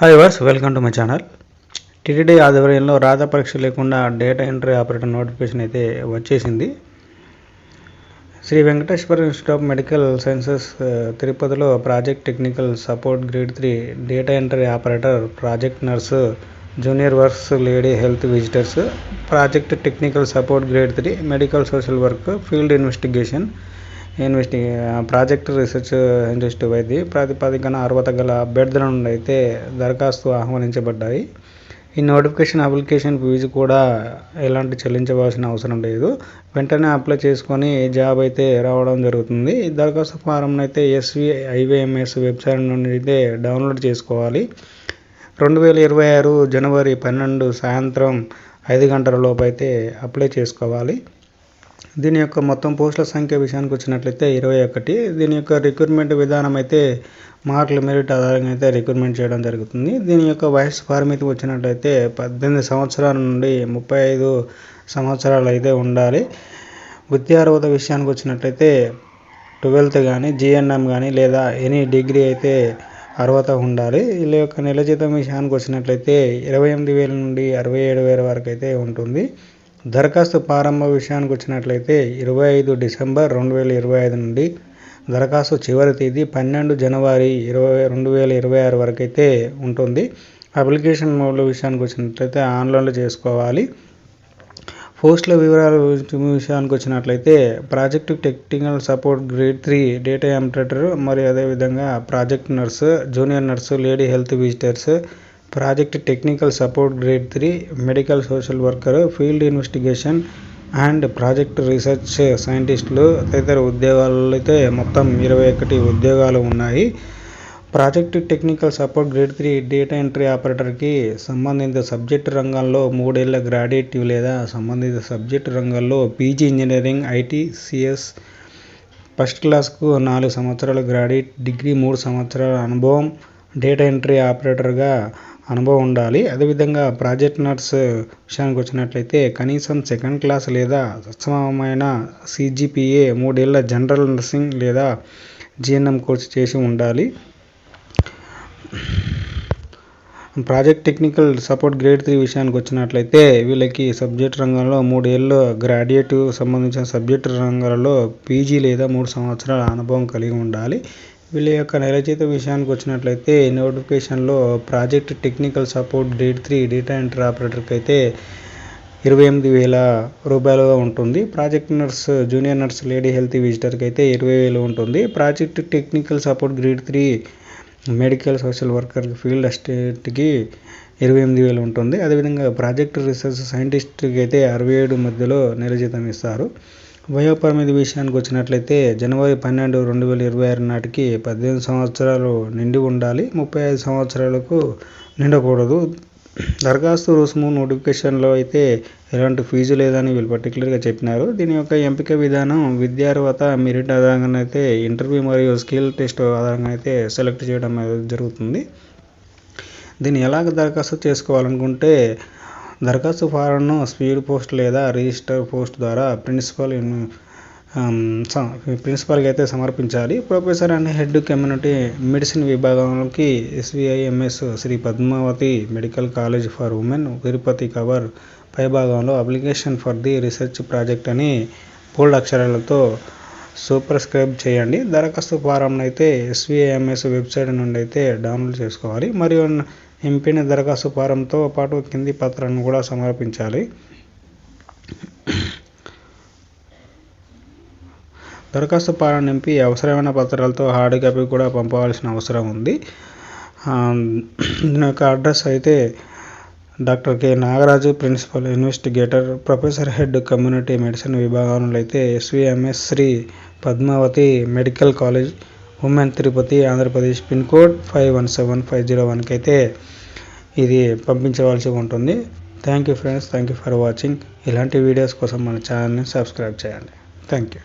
Hi viewers, welcome to my channel. TTD ఆధ్వర్యంలో రాత పరీక్ష లేకుండా డేటా ఎంట్రీ ఆపరేటర్ నోటిఫికేషన్ అయితే వచ్చేసింది. Sri Venkateswara institute of medical sciences తిరుపతిలో project technical support grade 3 data entry operator, project nurse, junior works lady health visitors, project technical support grade 3 medical social work, field investigation project research scientist వైద్య ప్రాతిపదికన అర్హత గల అభ్యర్థుల నుండి అయితే దరఖాస్తు ఆహ్వానించబడ్డాయి. ఈ నోటిఫికేషన్ అప్లికేషన్ ఫీజు కూడా ఎలాంటి చెల్లించవలసిన అవసరం లేదు. వెంటనే అప్లై చేసుకొని జాబ్ అయితే రావడం జరుగుతుంది. ఈ దరఖాస్తు ఫారం అయితే SVIVMS వెబ్సైట్ నుండి అయితే డౌన్లోడ్ చేసుకోవాలి. 2026 జనవరి 12 సాయంత్రం 5 గంటల లోపు అయితే అప్లై చేసుకోవాలి. దీని యొక్క మొత్తం పోస్టుల సంఖ్య విషయానికి వచ్చినట్లయితే 21. దీని యొక్క రిక్రూట్మెంట్ విధానం అయితే మార్కుల మెరిట్ ఆధారంగా అయితే రిక్రూట్మెంట్ చేయడం జరుగుతుంది. దీని యొక్క వయసు పరిమితి వచ్చినట్లయితే 18 సంవత్సరాల నుండి 35 సంవత్సరాలు అయితే ఉండాలి. విద్యా అర్హత విషయానికి వచ్చినట్లయితే 12th కానీ, GNM కానీ లేదా ఎనీ డిగ్రీ అయితే అర్హత ఉండాలి. వీళ్ళ యొక్క నెల జీతం విషయానికి వచ్చినట్లయితే 28,000 నుండి 67,000 వరకు అయితే ఉంటుంది. దరఖాస్తు ప్రారంభ విషయానికి వచ్చినట్లయితే 25 డిసెంబర్ 2025 నుండి దరఖాస్తు చివరి తేదీ 12 జనవరి 2026 వరకు అయితే ఉంటుంది. అప్లికేషన్ మోడ్ల విషయానికి వచ్చినట్లయితే ఆన్లైన్లో చేసుకోవాలి. పోస్టుల వివరాల విషయానికి వచ్చినట్లయితే project technical support grade 3 data operator మరియు అదేవిధంగా project nurse, junior nurse, lady health visitors, project technical support grade 3 medical social worker, field investigation and project research సైంటిస్టులు తదితర ఉద్యోగాలు అయితే మొత్తం 21 ఉద్యోగాలు ఉన్నాయి. Project technical support grade 3 data entry ఆపరేటర్కి సంబంధిత సబ్జెక్టు రంగాల్లో 3 ఏళ్ల గ్రాడ్యుయేట్ లేదా సంబంధిత సబ్జెక్టు రంగాల్లో PG engineering, IT, CS first క్లాస్కు 4 సంవత్సరాల గ్రాడ్యుయేట్ డిగ్రీ, 3 సంవత్సరాల అనుభవం డేటా ఎంట్రీ ఆపరేటర్గా అనుభవం ఉండాలి. అదేవిధంగా ప్రాజెక్ట్ నర్స్ విషయానికి వచ్చినట్లయితే కనీసం 2nd క్లాస్ లేదా సమానమైన CGPA, 3 ఏళ్ల జనరల్ నర్సింగ్ లేదా GNM కోర్సు చేసి ఉండాలి. ప్రాజెక్ట్ టెక్నికల్ సపోర్ట్ గ్రేడ్ 3 విషయానికి వచ్చినట్లయితే వీళ్ళకి సబ్జెక్ట్ రంగంలో 3 ఏళ్ళు గ్రాడ్యుయేట్ సంబంధించిన సబ్జెక్టు రంగాలలో PG లేదా 3 సంవత్సరాల అనుభవం కలిగి ఉండాలి. వీళ్ళ యొక్క నెల జీతం విషయానికి వచ్చినట్లయితే నోటిఫికేషన్లో project technical support grade 3 data entry ఆపరేటర్కి అయితే 28,000 రూపాయలుగా ఉంటుంది. Project nurse, junior nurse, lady health విజిటర్కి అయితే 20,000 ఉంటుంది. Project technical support grade 3 medical social వర్కర్కి, ఫీల్డ్ అసిస్టెంట్కి 28,000 ఉంటుంది. అదేవిధంగా ప్రాజెక్ట్ రీసెర్చ్ సైంటిస్ట్కి అయితే 67 మధ్యలో నెల జీతం ఇస్తారు. వయోపరిమితి విషయానికి వచ్చినట్లయితే జనవరి 12, 2026 నాటికి 18 సంవత్సరాలు నిండి ఉండాలి. 35 సంవత్సరాలకు నిండకూడదు. దరఖాస్తు రుసుము నోటిఫికేషన్లో అయితే ఎలాంటి ఫీజు లేదని వీళ్ళు పర్టికులర్గా చెప్పినారు. దీని యొక్క ఎంపిక విధానం విద్యా అర్హత మెరిట్ ఆధారంగా అయితే ఇంటర్వ్యూ మరియు స్కిల్ టెస్ట్ ఆధారంగా అయితే సెలెక్ట్ చేయడం జరుగుతుంది. దీన్ని ఎలాగ దరఖాస్తు చేసుకోవాలనుకుంటే దరఖాస్తు ఫారంను స్పీడ్ పోస్ట్ లేదా రిజిస్టర్ పోస్ట్ ద్వారా ప్రిన్సిపాల్కి అయితే సమర్పించాలి. Professor and head community medicine విభాగంలోకి SVIMS Sri Padmavathi medical college for women Tirupati cover పై భాగంలో application for the research project అని బోల్డ్ అక్షరాలతో సబ్స్క్రైబ్ చేయండి. దరఖాస్తు ఫారం అయితే SVIMS వెబ్సైట్ నుండి అయితే డౌన్లోడ్ చేసుకోవాలి. మరియు ఎంపిన దరఖాస్తు ఫారంతో పాటు కింది పత్రాలను కూడా సమర్పించాలి. దరఖాస్తు ఫారం నింపి అవసరమైన పత్రాలతో హార్డ్ కాపీ కూడా పంపవలసిన అవసరం ఉంది. దీని యొక్క అడ్రస్ అయితే doctor K. Nagaraju, principal investigator, professor head community medicine విభాగంలో అయితే SVIMS Sri Padmavathi medical college women Tirupati Andhra Pradesh pin code 517501కి అయితే ఇది పంపించవలసి ఉంటుంది. Thank you friends, thank you for watching. ఇలాంటి వీడియోస్ కోసం మన ఛానల్ని సబ్స్క్రైబ్ చేయండి. Thank you.